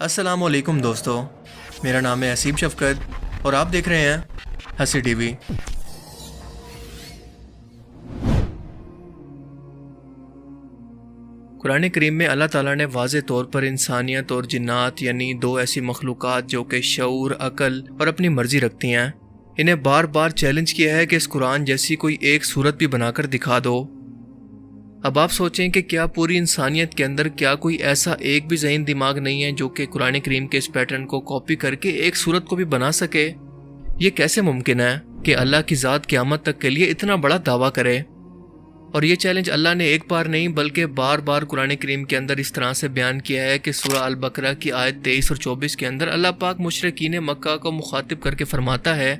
अस्सलाम वालेकुम दोस्तों, मेरा नाम है असीम शफकत और आप देख रहे हैं हंसी टीवी। कुरान करीम में अल्लाह ताला ने वाज़े तौर पर इंसानियत और जिन्नात यानी दो ऐसी मखलूक़ात जो कि शऊर, अकल और अपनी मर्ज़ी रखती हैं, इन्हें बार बार चैलेंज किया है कि इस कुरान जैसी कोई एक सूरत भी बनाकर दिखा दो। अब आप सोचें कि क्या पूरी इंसानियत के अंदर क्या कोई ऐसा एक भी ज़हीन दिमाग नहीं है जो कि कुरान करीम के इस पैटर्न को कॉपी करके एक सूरत को भी बना सके। ये कैसे मुमकिन है कि अल्लाह की ज़ात क़यामत तक के लिए इतना बड़ा दावा करे? और ये चैलेंज अल्लाह ने एक बार नहीं बल्कि बार बार कुरान करीम के अंदर इस तरह से बयान किया है कि सूरह अल बकरा की आयत 23 और 24 के अंदर अल्लाह पाक मुशरिकीन मक्का को मुखातिब करके फरमाता है,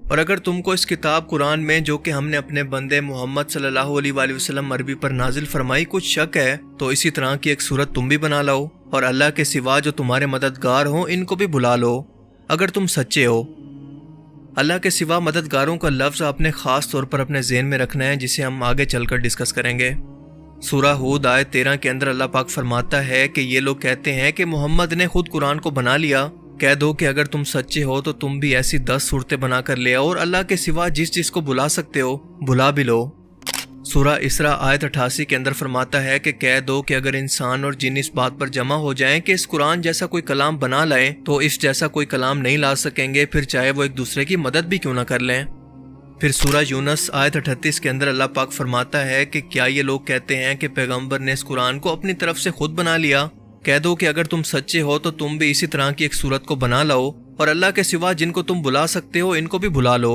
और अगर तुमको इस किताब कुरान में जो कि हमने अपने बंदे मोहम्मद सल्लल्लाहु अलैहि वसल्लम अरबी पर नाजिल फरमाई कुछ शक है तो इसी तरह की एक सूरत तुम भी बना लो और अल्लाह के सिवा जो तुम्हारे मददगार हो इनको भी बुला लो अगर तुम सच्चे हो। अल्लाह के सिवा मददगारों का लफ्ज़ आपने ख़ास तौर पर अपने ज़हन में रखना है, जिसे हम आगे चलकर डिस्कस करेंगे। सूरह हूद आयत 13 के अंदर अल्लाह पाक फरमाता है कि ये लोग कहते हैं कि मोहम्मद ने खुद कुरान को बना लिया। कह दो कि अगर तुम सच्चे हो तो तुम भी ऐसी 10 सूरतें बना कर ले आओ और अल्लाह के सिवा जिस को बुला सकते हो बुला भी लो। सूरह इसरा आयत 88 के अंदर फरमाता है कि कह दो कि अगर इंसान और जिन इस बात पर जमा हो जाएं कि इस कुरान जैसा कोई कलाम बना लाएं तो इस जैसा कोई कलाम नहीं ला सकेंगे, फिर चाहे वो एक दूसरे की मदद भी क्यों ना कर लें। फिर सूरह यूनुस आयत 38 के अंदर अल्लाह पाक फरमाता है कि क्या ये लोग कहते हैं कि पैगंबर ने इस कुरान को अपनी तरफ से खुद बना लिया। कह दो कि अगर तुम सच्चे हो तो तुम भी इसी तरह की एक सूरत को बना लो और अल्लाह के सिवा जिनको तुम बुला सकते हो इनको भी बुला लो।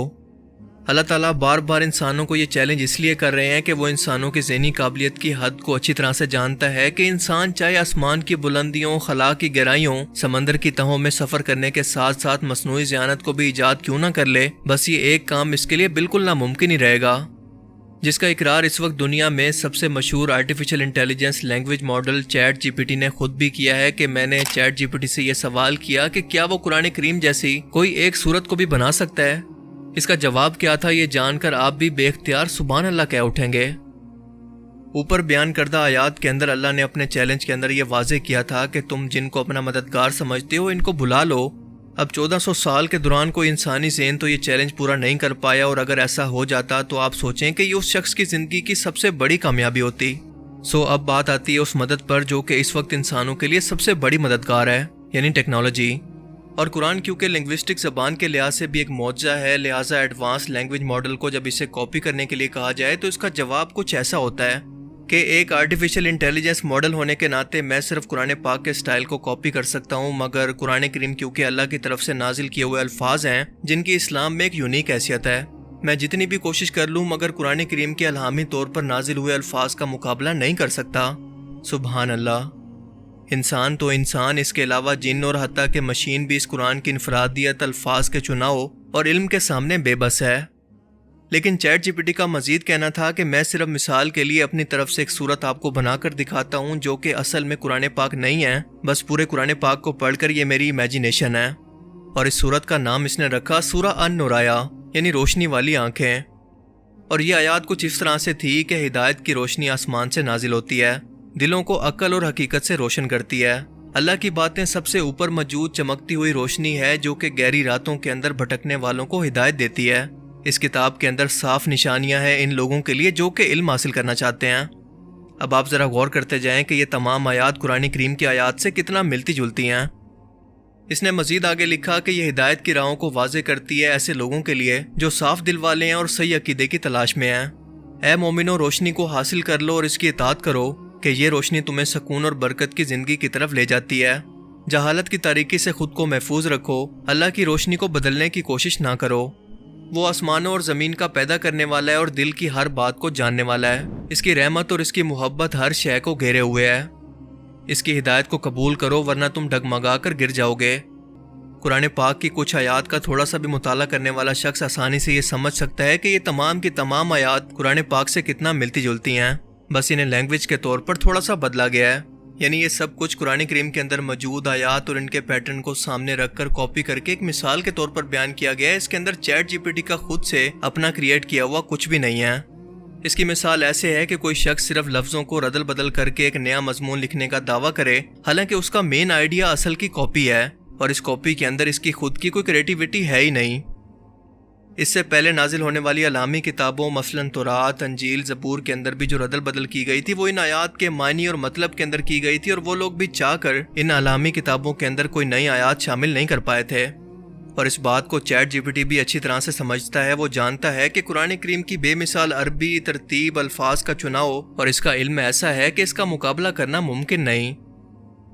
अल्लाह ताला बार बार इंसानों को ये चैलेंज इसलिए कर रहे हैं कि वो इंसानों की ज़हनी काबिलियत की हद को अच्छी तरह से जानता है कि इंसान चाहे आसमान की बुलंदियों, खला की गहराइयों, समंदर की तहों में सफ़र करने के साथ साथ मसनूई ज़ियानत को भी ईजाद क्यों ना कर ले, बस ये एक काम इसके लिए बिल्कुल नामुमकिन ही रहेगा, जिसका इकरार इस वक्त दुनिया में सबसे मशहूर artificial intelligence language model chat GPT ने खुद भी किया है कि मैंने चैट जीपीटी से यह सवाल किया कि क्या वो कुरान करीम जैसी कोई एक सूरत को भी बना सकता है। इसका जवाब क्या था ये जानकर आप भी बेख्तियार सुभान अल्लाह कह उठेंगे। ऊपर बयान करदा आयात के अंदर अल्लाह ने अपने चैलेंज के अंदर ये वाज़े किया था कि तुम जिनको अपना मददगार समझते हो इनको बुला लो। अब 1400 साल के दौरान कोई इंसानी ज़हन तो ये चैलेंज पूरा नहीं कर पाया, और अगर ऐसा हो जाता तो आप सोचें कि ये उस शख्स की ज़िंदगी की सबसे बड़ी कामयाबी होती। अब बात आती है उस मदद पर जो कि इस वक्त इंसानों के लिए सबसे बड़ी मददगार है, यानी टेक्नोलॉजी। और कुरान क्योंकि लिंग्विस्टिक ज़बान के लिहाज से भी एक मौजज़ा है, लिहाजा एडवांस लैंग्वेज मॉडल को जब इसे कॉपी करने के लिए कहा जाए तो इसका जवाब कुछ ऐसा होता है कि एक आर्टिफिशियल इंटेलिजेंस मॉडल होने के नाते मैं सिर्फ कुरान पाक के स्टाइल को कॉपी कर सकता हूँ, मगर कुरान करीम क्योंकि अल्लाह की तरफ से नाजिल किए हुए अल्फाज हैं जिनकी इस्लाम में एक यूनिक हैसियत है, मैं जितनी भी कोशिश कर लूँ मगर कुरान करीम के अलहामी तौर पर नाजिल हुए अल्फाज का मुकाबला नहीं कर सकता। सुबहान अल्लाह। इंसान तो इंसान, इसके अलावा जिन और हत्ता के मशीन भी इस कुरान की इनफरादियत, अल्फाज के चुनाव और इल्म के सामने बेबस है। लेकिन चैट जीपीटी का मजीद कहना था कि मैं सिर्फ मिसाल के लिए अपनी तरफ से एक सूरत आपको बनाकर दिखाता हूँ जो कि असल में कुरान पाक नहीं है, बस पूरे कुरान पाक को पढ़कर ये मेरी इमेजिनेशन है। और इस सूरत का नाम इसने रखा सूरह अन-नुराया, यानी रोशनी वाली आंखें। और ये आयत कुछ इस तरह से थी कि हिदायत की रोशनी आसमान से नाजिल होती है, दिलों को अक्ल और हकीकत से रोशन करती है। अल्लाह की बातें सबसे ऊपर मौजूद चमकती हुई रोशनी है जो कि गहरी रातों के अंदर भटकने वालों को हिदायत देती है। इस किताब के अंदर साफ निशानियां हैं इन लोगों के लिए जो कि इल्म हासिल करना चाहते हैं। अब आप ज़रा गौर करते जाएं कि ये तमाम आयात कुरान करीम की आयात से कितना मिलती जुलती हैं। इसने मजीद आगे लिखा कि यह हिदायत की राहों को वाज़े करती है ऐसे लोगों के लिए जो साफ दिल वाले हैं और सही अकीदे की तलाश में हैं। ऐ मोमिनो, रोशनी को हासिल कर लो और इसकी इताअत करो कि ये रोशनी तुम्हें सुकून और बरकत की ज़िंदगी की तरफ ले जाती है। जहालत की तारीकी से खुद को महफूज रखो, अल्लाह की रोशनी को बदलने की कोशिश ना करो। वो आसमानों और ज़मीन का पैदा करने वाला है और दिल की हर बात को जानने वाला है। इसकी रहमत और इसकी मोहब्बत हर शय को घेरे हुए है। इसकी हिदायत को कबूल करो वरना तुम डगमगा कर गिर जाओगे। कुरान पाक की कुछ आयात का थोड़ा सा भी मुताला करने वाला शख्स आसानी से ये समझ सकता है कि ये तमाम की तमाम आयात कुरान पाक से कितना मिलती जुलती हैं, बस इन्हें लैंग्वेज के तौर पर थोड़ा सा बदला गया है। यानी ये सब कुछ कुरान करीम के अंदर मौजूद आयात और इनके पैटर्न को सामने रखकर कॉपी करके एक मिसाल के तौर पर बयान किया गया है। इसके अंदर चैट जीपीटी का खुद से अपना क्रिएट किया हुआ कुछ भी नहीं है। اس کی مثال ایسے ہے کہ کوئی شخص صرف لفظوں کو ردل بدل کر کے ایک نیا مضمون لکھنے کا دعویٰ کرے، حالانکہ اس کا مین آئیڈیا اصل کی کاپی ہے، اور اس کاپی کے اندر اس کی خود کی کوئی کریٹیوٹی ہے ہی نہیں۔ اس سے پہلے نازل ہونے والی علامی کتابوں مثلاً تورات، انجیل، زبور کے اندر بھی جو ردل بدل کی گئی تھی وہ ان آیات کے معنی اور مطلب کے اندر کی گئی تھی، اور وہ لوگ بھی چاہ کر ان علامی کتابوں کے اندر کوئی نئی آیات شامل نہیں کر پائے تھے۔ اور اس بات کو چیٹ جی پی ٹی بھی اچھی طرح سے سمجھتا ہے۔ وہ جانتا ہے کہ قرآن کریم کی بے مثال عربی ترتیب، الفاظ کا چناؤ اور اس کا علم ایسا ہے کہ اس کا مقابلہ کرنا ممکن نہیں۔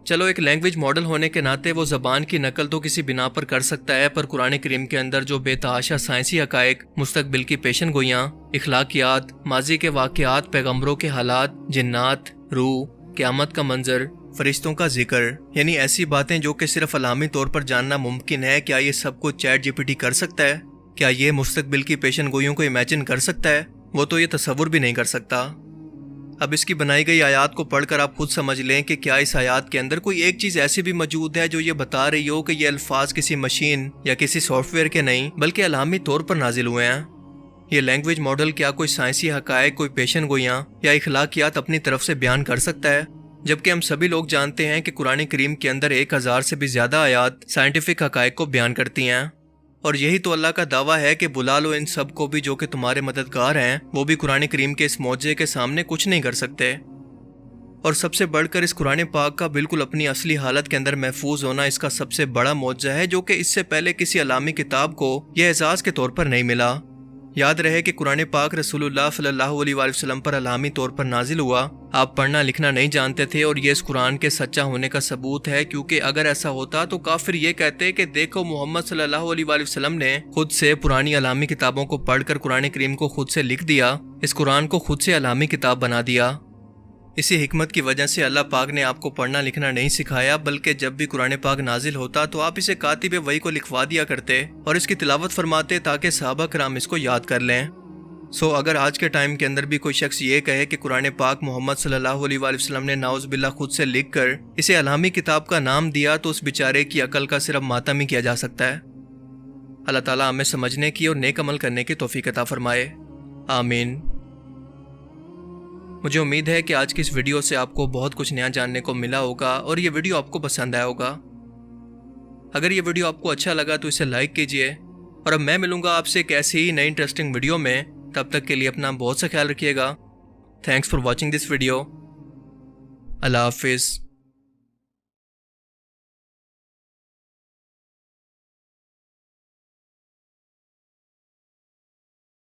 چلو ایک لینگویج ماڈل ہونے کے ناطے وہ زبان کی نقل تو کسی بنا پر کر سکتا ہے، پر قرآن کریم کے اندر جو بے تحاشا سائنسی حقائق، مستقبل کی پیشن گوئیاں، اخلاقیات، ماضی کے واقعات، پیغمبروں کے حالات، جنات، روح، قیامت کا منظر، فرشتوں کا ذکر، یعنی ایسی باتیں جو کہ صرف علامی طور پر جاننا ممکن ہے، کیا یہ سب کچھ چیٹ جی پی ٹی کر سکتا ہے؟ کیا یہ مستقبل کی پیشن گوئیوں کو امیجن کر سکتا ہے؟ وہ تو یہ تصور بھی نہیں کر سکتا۔ اب اس کی بنائی گئی آیات کو پڑھ کر آپ خود سمجھ لیں کہ کیا اس آیات کے اندر کوئی ایک چیز ایسی بھی موجود ہے جو یہ بتا رہی ہو کہ یہ الفاظ کسی مشین یا کسی سافٹ ویئر کے نہیں بلکہ علامی طور پر نازل ہوئے ہیں۔ یہ لینگویج ماڈل کیا کوئی سائنسی حقائق، کوئی پیشن گوئیاں یا اخلاقیات اپنی طرف سے بیان کر سکتا ہے؟ جبکہ ہم سبھی لوگ جانتے ہیں کہ قرآن کریم کے اندر 1000 سے بھی زیادہ آیات سائنٹیفک حقائق کو بیان کرتی ہیں، اور یہی تو اللہ کا دعویٰ ہے کہ بلا لو ان سب کو بھی جو کہ تمہارے مددگار ہیں، وہ بھی قرآن کریم کے اس معجزے کے سامنے کچھ نہیں کر سکتے۔ اور سب سے بڑھ کر اس قرآن پاک کا بالکل اپنی اصلی حالت کے اندر محفوظ ہونا اس کا سب سے بڑا معجزہ ہے، جو کہ اس سے پہلے کسی علامی کتاب کو یہ اعزاز کے طور پر نہیں ملا۔ یاد رہے کہ قرآن پاک رسول اللہ صلی اللہ علیہ وآلہ وسلم پر علامی طور پر نازل ہوا، آپ پڑھنا لکھنا نہیں جانتے تھے، اور یہ اس قرآن کے سچا ہونے کا ثبوت ہے، کیونکہ اگر ایسا ہوتا تو کافر یہ کہتے کہ دیکھو محمد صلی اللہ علیہ وآلہ وسلم نے خود سے پرانی علامی کتابوں کو پڑھ کر قرآن کریم کو خود سے لکھ دیا، اس قرآن کو خود سے علامی کتاب بنا دیا۔ اسی حکمت کی وجہ سے اللہ پاک نے آپ کو پڑھنا لکھنا نہیں سکھایا، بلکہ جب بھی قرآن پاک نازل ہوتا تو آپ اسے کاتب وحی کو لکھوا دیا کرتے اور اس کی تلاوت فرماتے تاکہ صحابہ کرام اس کو یاد کر لیں۔ اگر آج کے ٹائم کے اندر بھی کوئی شخص یہ کہے کہ قرآن پاک محمد صلی اللہ علیہ وآلہ وسلم نے نعوذ باللہ خود سے لکھ کر اسے علامی کتاب کا نام دیا، تو اس بیچارے کی عقل کا صرف ماتم ہی کیا جا سکتا ہے۔ اللہ تعالیٰ ہمیں سمجھنے کی اور نیک عمل کرنے کی توفیق عطا فرمائے، آمین۔ مجھے امید ہے کہ آج کی اس ویڈیو سے آپ کو بہت کچھ نیا جاننے کو ملا ہوگا اور یہ ویڈیو آپ کو پسند آیا ہوگا۔ اگر یہ ویڈیو آپ کو اچھا لگا تو اسے لائک کیجئے، اور اب میں ملوں گا آپ سے ایک ایسی ہی نئی انٹرسٹنگ ویڈیو میں۔ تب تک کے لیے اپنا بہت سا خیال رکھیے گا۔ Thanks for watching this video. اللہ حافظ۔